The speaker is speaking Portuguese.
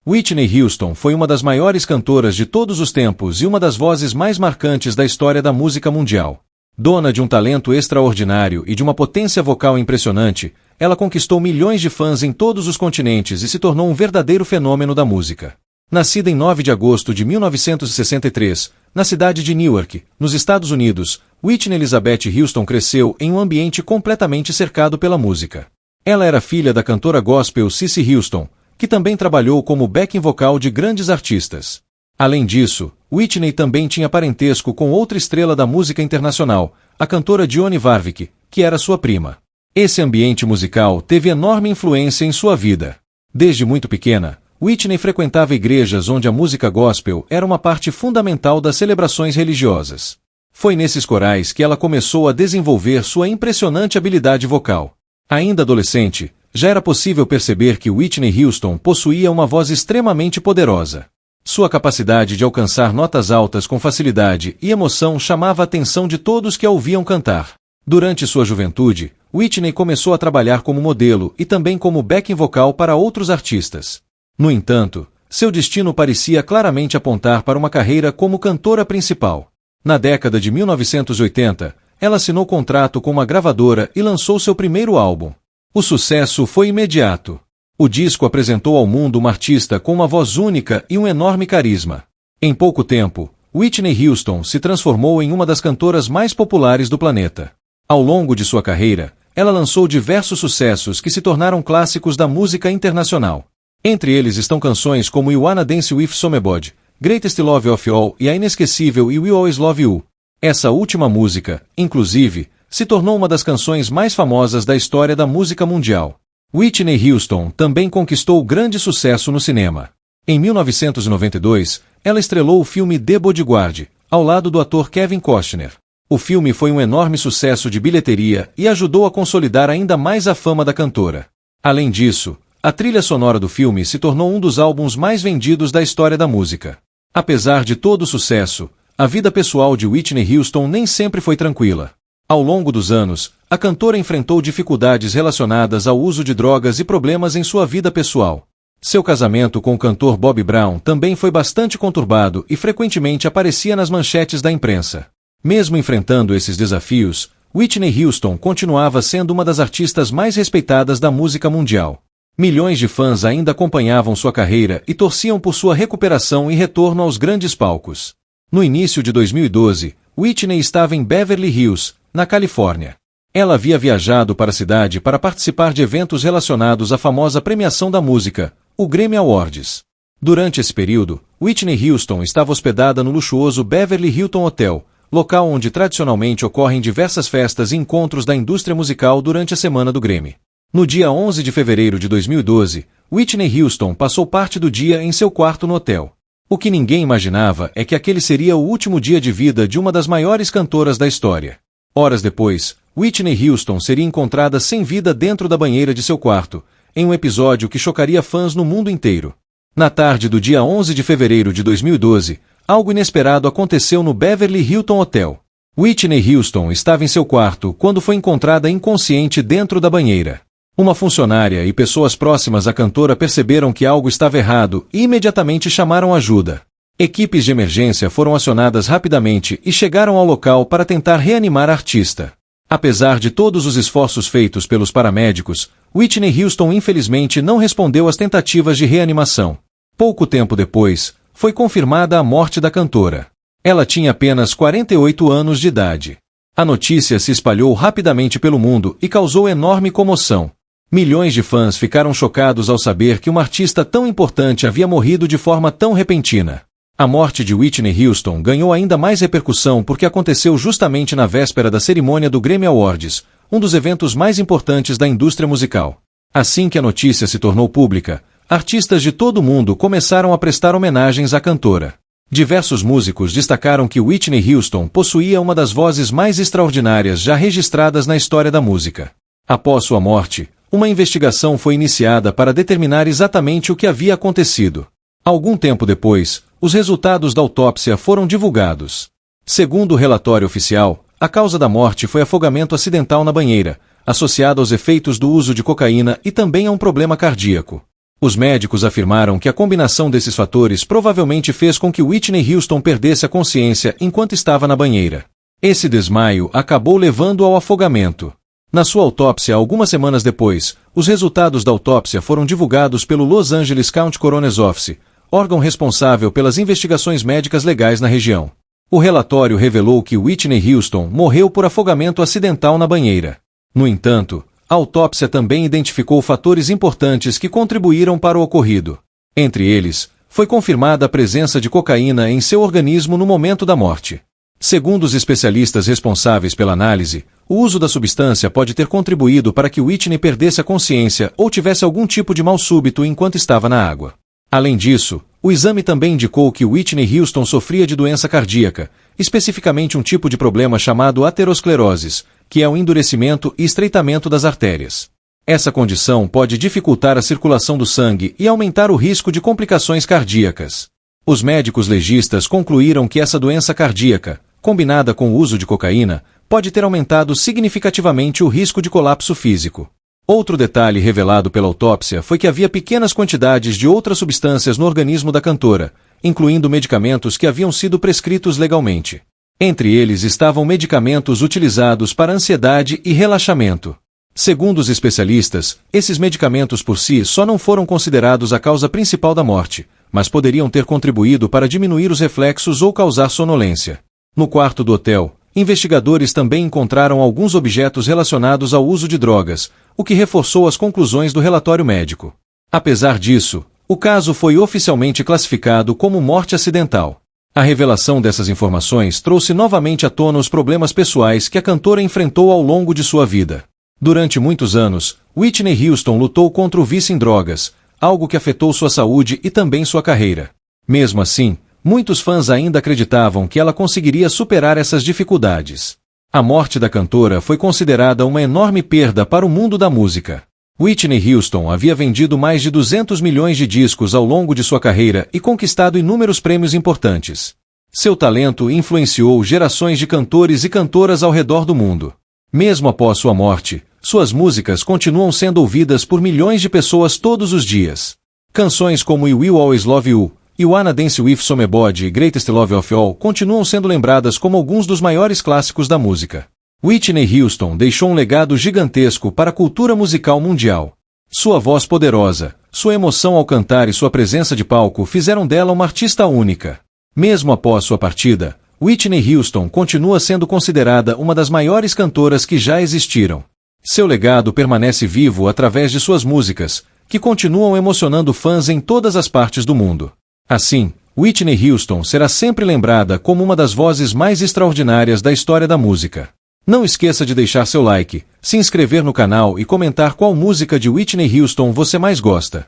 Whitney Houston foi uma das maiores cantoras de todos os tempos e uma das vozes mais marcantes da história da música mundial. Dona de um talento extraordinário e de uma potência vocal impressionante, ela conquistou milhões de fãs em todos os continentes e se tornou um verdadeiro fenômeno da música. Nascida em 9 de agosto de 1963, na cidade de Newark, nos Estados Unidos, Whitney Elizabeth Houston cresceu em um ambiente completamente cercado pela música. Ela era filha da cantora gospel Cissy Houston, que também trabalhou como backing vocal de grandes artistas. Além disso, Whitney também tinha parentesco com outra estrela da música internacional, a cantora Dionne Warwick, que era sua prima. Esse ambiente musical teve enorme influência em sua vida. Desde muito pequena, Whitney frequentava igrejas onde a música gospel era uma parte fundamental das celebrações religiosas. Foi nesses corais que ela começou a desenvolver sua impressionante habilidade vocal. Ainda adolescente, já era possível perceber que Whitney Houston possuía uma voz extremamente poderosa. Sua capacidade de alcançar notas altas com facilidade e emoção chamava a atenção de todos que a ouviam cantar. Durante sua juventude, Whitney começou a trabalhar como modelo e também como backing vocal para outros artistas. No entanto, seu destino parecia claramente apontar para uma carreira como cantora principal. Na década de 1980, ela assinou contrato com uma gravadora e lançou seu primeiro álbum. O sucesso foi imediato. O disco apresentou ao mundo uma artista com uma voz única e um enorme carisma. Em pouco tempo, Whitney Houston se transformou em uma das cantoras mais populares do planeta. Ao longo de sua carreira, ela lançou diversos sucessos que se tornaram clássicos da música internacional. Entre eles estão canções como You Wanna Dance With Somebody, Greatest Love of All e a inesquecível You Will Always Love You. Essa última música, inclusive, se tornou uma das canções mais famosas da história da música mundial. Whitney Houston também conquistou grande sucesso no cinema. Em 1992, ela estrelou o filme The Bodyguard, ao lado do ator Kevin Costner. O filme foi um enorme sucesso de bilheteria e ajudou a consolidar ainda mais a fama da cantora. Além disso, a trilha sonora do filme se tornou um dos álbuns mais vendidos da história da música. Apesar de todo o sucesso, a vida pessoal de Whitney Houston nem sempre foi tranquila. Ao longo dos anos, a cantora enfrentou dificuldades relacionadas ao uso de drogas e problemas em sua vida pessoal. Seu casamento com o cantor Bobby Brown também foi bastante conturbado e frequentemente aparecia nas manchetes da imprensa. Mesmo enfrentando esses desafios, Whitney Houston continuava sendo uma das artistas mais respeitadas da música mundial. Milhões de fãs ainda acompanhavam sua carreira e torciam por sua recuperação e retorno aos grandes palcos. No início de 2012, Whitney estava em Beverly Hills, na Califórnia. Ela havia viajado para a cidade para participar de eventos relacionados à famosa premiação da música, o Grammy Awards. Durante esse período, Whitney Houston estava hospedada no luxuoso Beverly Hilton Hotel, local onde tradicionalmente ocorrem diversas festas e encontros da indústria musical durante a semana do Grammy. No dia 11 de fevereiro de 2012, Whitney Houston passou parte do dia em seu quarto no hotel. O que ninguém imaginava é que aquele seria o último dia de vida de uma das maiores cantoras da história. Horas depois, Whitney Houston seria encontrada sem vida dentro da banheira de seu quarto, em um episódio que chocaria fãs no mundo inteiro. Na tarde do dia 11 de fevereiro de 2012, algo inesperado aconteceu no Beverly Hilton Hotel. Whitney Houston estava em seu quarto quando foi encontrada inconsciente dentro da banheira. Uma funcionária e pessoas próximas à cantora perceberam que algo estava errado e imediatamente chamaram ajuda. Equipes de emergência foram acionadas rapidamente e chegaram ao local para tentar reanimar a artista. Apesar de todos os esforços feitos pelos paramédicos, Whitney Houston infelizmente não respondeu às tentativas de reanimação. Pouco tempo depois, foi confirmada a morte da cantora. Ela tinha apenas 48 anos de idade. A notícia se espalhou rapidamente pelo mundo e causou enorme comoção. Milhões de fãs ficaram chocados ao saber que uma artista tão importante havia morrido de forma tão repentina. A morte de Whitney Houston ganhou ainda mais repercussão porque aconteceu justamente na véspera da cerimônia do Grammy Awards, um dos eventos mais importantes da indústria musical. Assim que a notícia se tornou pública, artistas de todo o mundo começaram a prestar homenagens à cantora. Diversos músicos destacaram que Whitney Houston possuía uma das vozes mais extraordinárias já registradas na história da música. Após sua morte, uma investigação foi iniciada para determinar exatamente o que havia acontecido. Algum tempo depois, os resultados da autópsia foram divulgados. Segundo o relatório oficial, a causa da morte foi afogamento acidental na banheira, associado aos efeitos do uso de cocaína e também a um problema cardíaco. Os médicos afirmaram que a combinação desses fatores provavelmente fez com que Whitney Houston perdesse a consciência enquanto estava na banheira. Esse desmaio acabou levando ao afogamento. Na sua autópsia, algumas semanas depois, os resultados da autópsia foram divulgados pelo Los Angeles County Coroner's Office, órgão responsável pelas investigações médicas legais na região. O relatório revelou que Whitney Houston morreu por afogamento acidental na banheira. No entanto, a autópsia também identificou fatores importantes que contribuíram para o ocorrido. Entre eles, foi confirmada a presença de cocaína em seu organismo no momento da morte. Segundo os especialistas responsáveis pela análise, o uso da substância pode ter contribuído para que Whitney perdesse a consciência ou tivesse algum tipo de mal súbito enquanto estava na água. Além disso, o exame também indicou que Whitney Houston sofria de doença cardíaca, especificamente um tipo de problema chamado aterosclerose, que é o endurecimento e estreitamento das artérias. Essa condição pode dificultar a circulação do sangue e aumentar o risco de complicações cardíacas. Os médicos legistas concluíram que essa doença cardíaca, combinada com o uso de cocaína, pode ter aumentado significativamente o risco de colapso físico. Outro detalhe revelado pela autópsia foi que havia pequenas quantidades de outras substâncias no organismo da cantora, incluindo medicamentos que haviam sido prescritos legalmente. Entre eles estavam medicamentos utilizados para ansiedade e relaxamento. Segundo os especialistas, esses medicamentos por si só não foram considerados a causa principal da morte, mas poderiam ter contribuído para diminuir os reflexos ou causar sonolência. No quarto do hotel, investigadores também encontraram alguns objetos relacionados ao uso de drogas, o que reforçou as conclusões do relatório médico. Apesar disso, o caso foi oficialmente classificado como morte acidental. A revelação dessas informações trouxe novamente à tona os problemas pessoais que a cantora enfrentou ao longo de sua vida. Durante muitos anos, Whitney Houston lutou contra o vício em drogas, algo que afetou sua saúde e também sua carreira. Mesmo assim, muitos fãs ainda acreditavam que ela conseguiria superar essas dificuldades. A morte da cantora foi considerada uma enorme perda para o mundo da música. Whitney Houston havia vendido mais de 200 milhões de discos ao longo de sua carreira e conquistado inúmeros prêmios importantes. Seu talento influenciou gerações de cantores e cantoras ao redor do mundo. Mesmo após sua morte, suas músicas continuam sendo ouvidas por milhões de pessoas todos os dias. Canções como I Will Always Love You, I Wanna Dance With Somebody e Greatest Love of All continuam sendo lembradas como alguns dos maiores clássicos da música. Whitney Houston deixou um legado gigantesco para a cultura musical mundial. Sua voz poderosa, sua emoção ao cantar e sua presença de palco fizeram dela uma artista única. Mesmo após sua partida, Whitney Houston continua sendo considerada uma das maiores cantoras que já existiram. Seu legado permanece vivo através de suas músicas, que continuam emocionando fãs em todas as partes do mundo. Assim, Whitney Houston será sempre lembrada como uma das vozes mais extraordinárias da história da música. Não esqueça de deixar seu like, se inscrever no canal e comentar qual música de Whitney Houston você mais gosta.